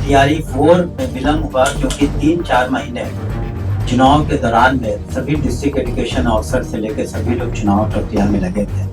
तैयारी 4 में विलम्ब हुआ क्योंकि 3-4 महीने चुनाव के दौरान में सभी डिस्ट्रिक्ट एजुकेशन ऑफिसर से लेकर सभी लोग चुनाव प्रक्रिया में लगे थे,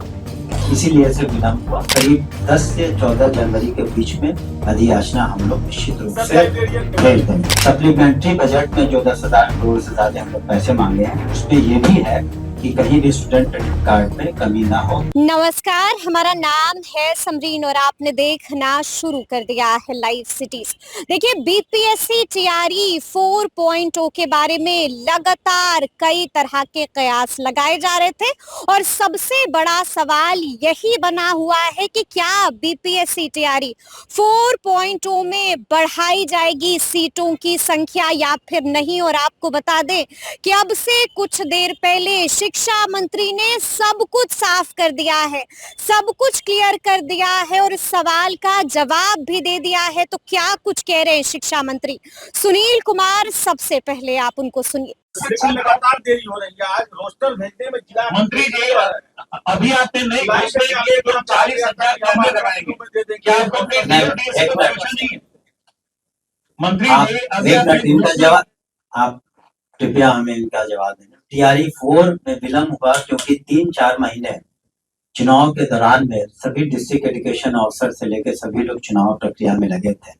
इसीलिए से विलम्ब हुआ। करीब 10 से 14 जनवरी के बीच में अधियाचना हम लोग निश्चित रूप से भेज देंगे। सप्लीमेंट्री बजट में जो 10,000 करोड़ से ज्यादा हम लोग पैसे मांगे हैं, उसमें ये भी है कि कहीं भी स्टूडेंट क्रेडिट कार्ड में कमी ना हो। नमस्कार, हमारा नाम है समरीन और आपने देखना शुरू कर दिया है लाइव सिटीज। देखिए, बीपीएससी तैयारी 4.0 के बारे में लगातार कई तरह के कयास लगाए जा रहे थे और सबसे बड़ा सवाल यही बना हुआ है कि क्या बीपीएससी तैयारी 4.0 में बढ़ाई जाएगी सीटों की संख्या या फिर नहीं। और आपको बता दें कि अब से कुछ देर पहले शिक्षा मंत्री ने सब कुछ साफ कर दिया है, सब कुछ क्लियर कर दिया है और इस सवाल का जवाब भी दे दिया है। तो क्या कुछ कह रहे हैं शिक्षा मंत्री सुनील कुमार, सबसे पहले आप उनको सुनिए। लगातार देरी हो रही है, आज रोस्टर भेजने में जिला मंत्री जी अभी आपने नई घोषणा की कि हम 40,000 कैमरे लगाएंगे, क्या आपको अपने नहीं है? मंत्री जी अभी इनका जवाब आप कृपया हमें इनका जवाब देना। तैयारी 4 में विलम्ब हुआ क्योंकि 3-4 महीने चुनाव के दौरान में सभी डिस्ट्रिक्ट एजुकेशन ऑफिसर से लेकर सभी लोग चुनाव प्रक्रिया में लगे थे,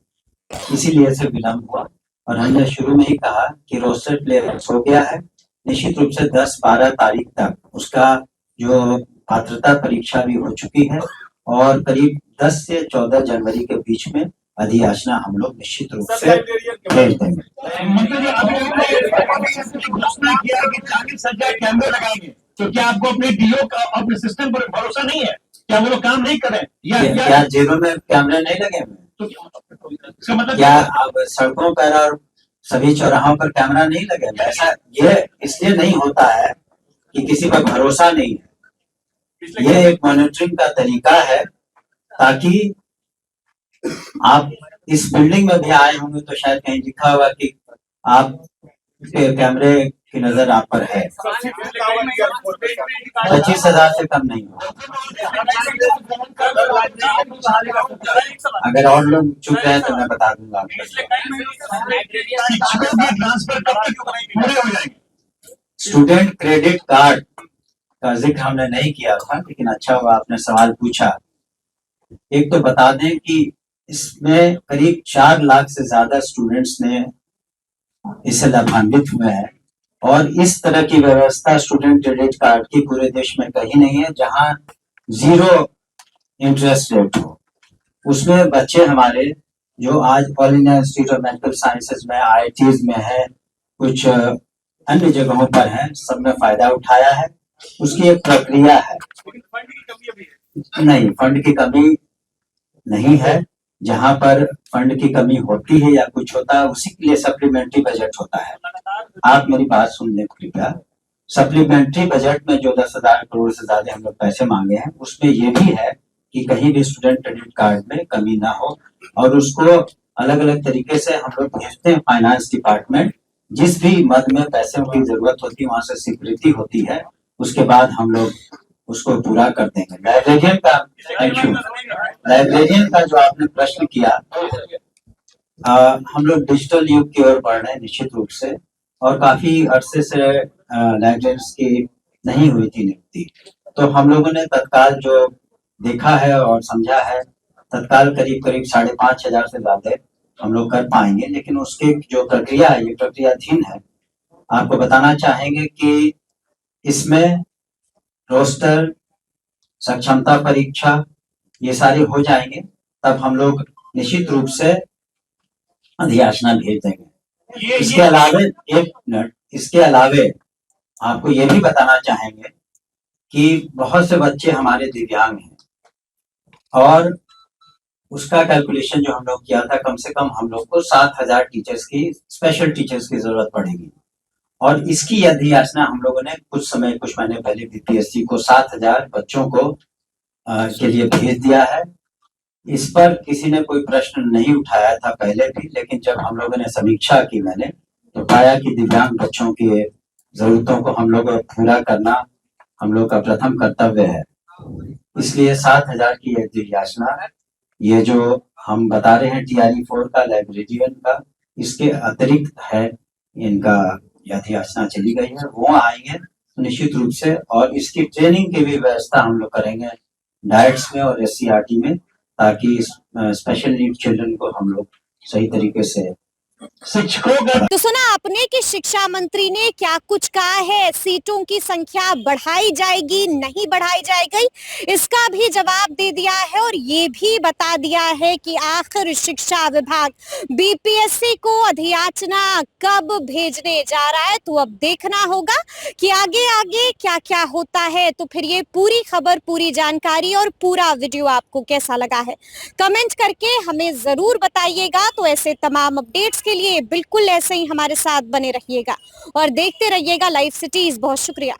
इसीलिए से विलम्ब हुआ। और हमने शुरू में ही कहा कि रोस्टर क्लियरेंस हो गया है, निश्चित रूप से 10-12 तारीख तक उसका जो पात्रता परीक्षा भी हो चुकी है और करीब 10 से 14 जनवरी के बीच में अधियाचना हम लोग निश्चित रूप से भेज देंगे। घोषणा किया कि 40,000 कैमरे लगाएंगे, तो क्या आपको अपने डीओ का अपने सिस्टम पर भरोसा नहीं है? क्या वो लोग काम नहीं कर रहे? क्या जेलों में कैमरे नहीं लगे हुए? तो मतलब क्या अब सड़कों पर और सभी चौराहों पर कैमरा नहीं लगे? ऐसा ये इसलिए नहीं होता है कि किसी पर भरोसा नहीं है, ये एक मॉनिटरिंग का तरीका है ताकि आप इस बिल्डिंग में भी आए होंगे तो शायद कहीं लिखा होगा कि आप कैमरे की नजर आप पर है। 25,000 से कम नहीं होगा। अगर और लोग चुप रहे तो मैं बता दूंगा। स्टूडेंट क्रेडिट कार्ड का जिक्र हमने नहीं किया था, लेकिन अच्छा हुआ आपने सवाल पूछा। एक तो बता दें कि इसमें करीब 4 लाख से ज्यादा स्टूडेंट्स ने इससे लाभान्वित हुए हैं और इस तरह की व्यवस्था स्टूडेंट क्रेडिट कार्ड की पूरे देश में कहीं नहीं है जहां 0 इंटरेस्ट रेट हो। उसमें बच्चे हमारे जो आज all India institute of medical sciences में, IITs में है, कुछ अन्य जगहों पर है, सब में फायदा उठाया है। उसकी एक प्रक्रिया है। नहीं, फंड की कमी नहीं है। जहां पर फंड की कमी होती है या कुछ होता है, उसी के लिए सप्लीमेंट्री बजट होता है। आप मेरी बात सुन लें कृपया। सप्लीमेंट्री बजट में जो 10,000 करोड़ से ज्यादा हम लोग पैसे मांगे हैं, उसमें ये भी है कि कहीं भी स्टूडेंट क्रेडिट कार्ड में कमी ना हो और उसको अलग अलग तरीके से हम लोग भेजते हैं फाइनेंस डिपार्टमेंट। जिस भी मद में पैसों की जरूरत होती है वहां से स्वीकृति होती है, उसके बाद हम लोग उसको पूरा कर देंगे। लाइब्रेरियन का थैंक यू। लाइब्रेरियन का जो आपने प्रश्न किया, हम लोग डिजिटल युग की ओर बढ़ रहे हैं निश्चित रूप से, और काफी अरसे से लाइब्रेरियंस की नहीं हुई थी नियुक्ति। तो हम लोगों ने तत्काल जो देखा है और समझा है, तत्काल करीब 5,500 से ज्यादा हम लोग कर पाएंगे, लेकिन उसकी जो प्रक्रिया है, ये प्रक्रियाधीन है। आपको बताना चाहेंगे कि इसमें रोस्टर, सक्षमता परीक्षा, ये सारे हो जाएंगे, तब हम लोग निश्चित रूप से अधियाचना भेज देंगे। इसके अलावे एक मिनट, इसके अलावे आपको ये भी बताना चाहेंगे कि बहुत से बच्चे हमारे दिव्यांग हैं और उसका कैलकुलेशन जो हम लोग किया था, कम से कम हम लोग को 7,000 टीचर्स की, स्पेशल टीचर्स की जरूरत पड़ेगी। और इसकी अधियाचना हम लोगों ने कुछ महीने पहले बीपीएससी को 7,000 बच्चों को के लिए भेज दिया है। इस पर किसी ने कोई प्रश्न नहीं उठाया था पहले भी, लेकिन जब हम लोगों ने समीक्षा की मैंने तो पाया कि दिव्यांग बच्चों की जरूरतों को हम लोग पूरा करना हम लोग का प्रथम कर्तव्य है। इसलिए 7,000 की अधियाचना, ये जो हम बता रहे हैं TRE 4 का, लाइब्रेरियन का, इसके अतिरिक्त है इनका यदि याचना चली गई है, वो आएंगे तो निश्चित रूप से, और इसकी ट्रेनिंग की भी व्यवस्था हम लोग करेंगे डाइट्स में और SCRT में, ताकि स्पेशल नीड चिल्ड्रन को हम लोग सही तरीके से शिक्षकों का तो सुना आपने कि शिक्षा मंत्री ने क्या कुछ कहा है, सीटों की संख्या बढ़ाई जाएगी नहीं बढ़ाई जाएगी, इसका भी जवाब दे दिया है और ये भी बता दिया है कि आखिर शिक्षा विभाग BPSC को अधियाचना कब भेजने जा रहा है। तो अब देखना होगा कि आगे आगे क्या क्या होता है। तो फिर ये पूरी खबर, पूरी जानकारी और पूरा वीडियो आपको कैसा लगा है, कमेंट करके हमें जरूर बताइएगा। तो ऐसे तमाम अपडेट्स के लिए बिल्कुल ऐसे ही हमारे साथ बने रहिएगा और देखते रहिएगा लाइव सिटीज। बहुत शुक्रिया।